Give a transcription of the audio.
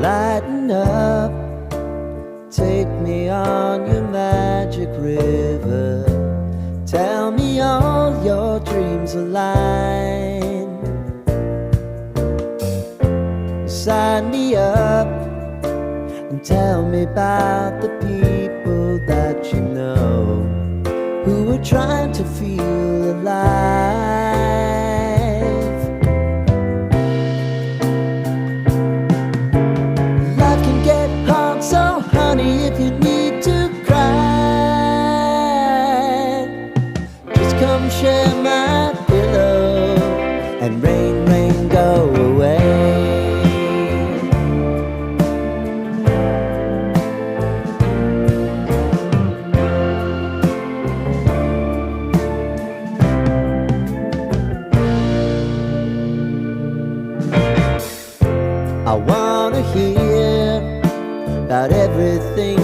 Lighten up, take me on your magic river. Tell me all your dreams align. Sign me up and tell me about the people that you know who are trying to feel alive. Life can get hard, so honey, if you need to cry, just come share my pillow and rain, rain, go away. I wanna hear about everything